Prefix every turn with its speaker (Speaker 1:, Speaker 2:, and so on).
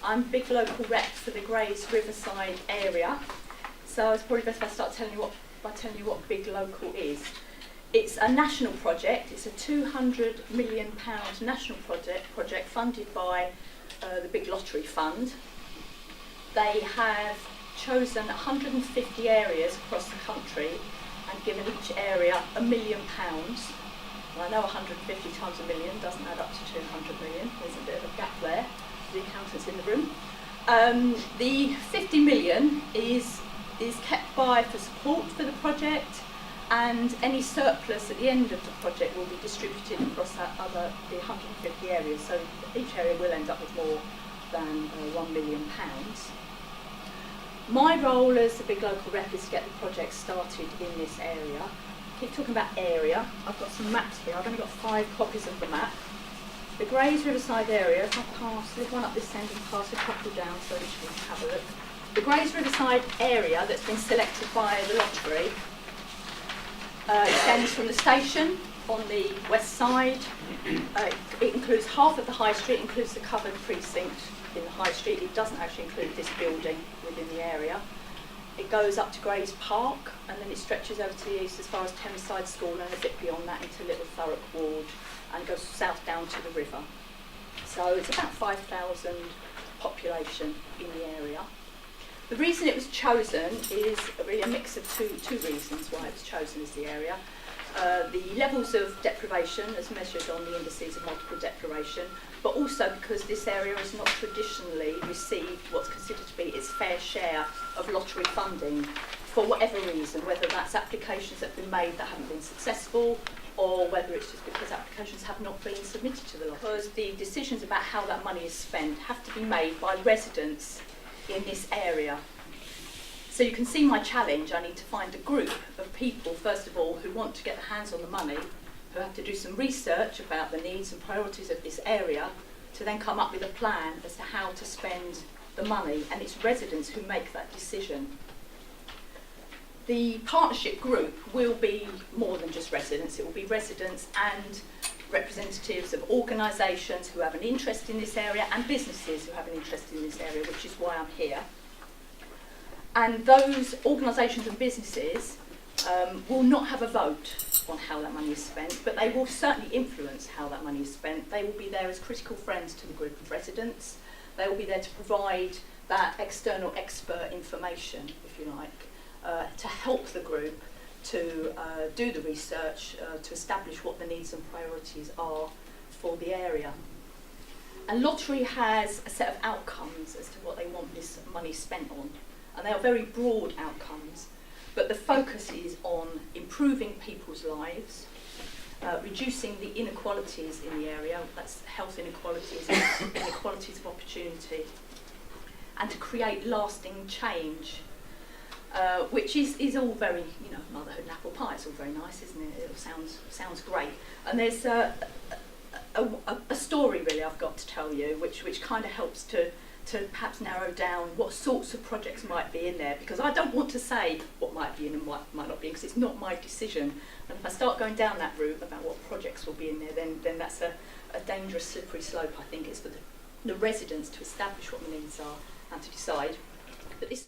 Speaker 1: I'm big local rep for the Grays Riverside area, so it's probably best if I start telling you what big local is. It's a national project. It's a £200 million national project funded by the Big Lottery Fund. They have chosen 150 areas across the country and given each area £1 million. Well, I know 150 times a million doesn't add up to 200 million. There's a bit of a gap there. The accountants in the room. The 50 million is kept by for support for the project, and any surplus at the end of the project will be distributed across the 150 areas. So each area will end up with more than £1 million. My role as the big local rep is to get the project started in this area. I keep talking about area. I've got some maps here. I've only got 5 copies of the map. The Grays Riverside area, if I pass this one up this end and pass a couple down so that you can have a look. The Grays Riverside area that's been selected by the lottery extends from the station on the west side. It includes half of the high street, includes the covered precinct in the high street. It doesn't actually include this building within the area. It goes up to Grays Park, and then it stretches over to the east as far as Thameside School, and a bit beyond that into Little Thurrock Ward, and goes south down to the river. So it's about 5,000 population in the area. The reason it was chosen is really a mix of two reasons why it was chosen as the area. The levels of deprivation as measured on the indices of multiple deprivation, but also because this area has not traditionally received what's considered to be its fair share of lottery funding for whatever reason, whether that's applications that have been made that haven't been successful, or whether it's just because applications have not been submitted to the lottery. Because the decisions about how that money is spent have to be made by residents in this area. So you can see my challenge. I need to find a group of people, first of all, who want to get their hands on the money, who have to do some research about the needs and priorities of this area, to then come up with a plan as to how to spend the money, and it's residents who make that decision. The partnership group will be more than just residents. It will be residents and representatives of organisations who have an interest in this area and businesses who have an interest in this area, which is why I'm here. And those organisations and businesses will not have a vote on how that money is spent, but they will certainly influence how that money is spent. They will be there as critical friends to the group of residents. They will be there to provide that external expert information, if you like, to help the group to do the research, to establish what the needs and priorities are for the area. And Lottery has a set of outcomes as to what they want this money spent on. And they are very broad outcomes, but the focus is on improving people's lives, reducing the inequalities in the area, that's health inequalities, inequalities of opportunity, and to create lasting change. Which is all very, motherhood and apple pie. It's all very nice, isn't it? It sounds great. And there's a story really I've got to tell you, which kind of helps to perhaps narrow down what sorts of projects might be in there, because I don't want to say what might be in and what might not be, because it's not my decision. And if I start going down that route about what projects will be in there, then that's a dangerous slippery slope. I think it's for the residents to establish what the needs are and to decide. But this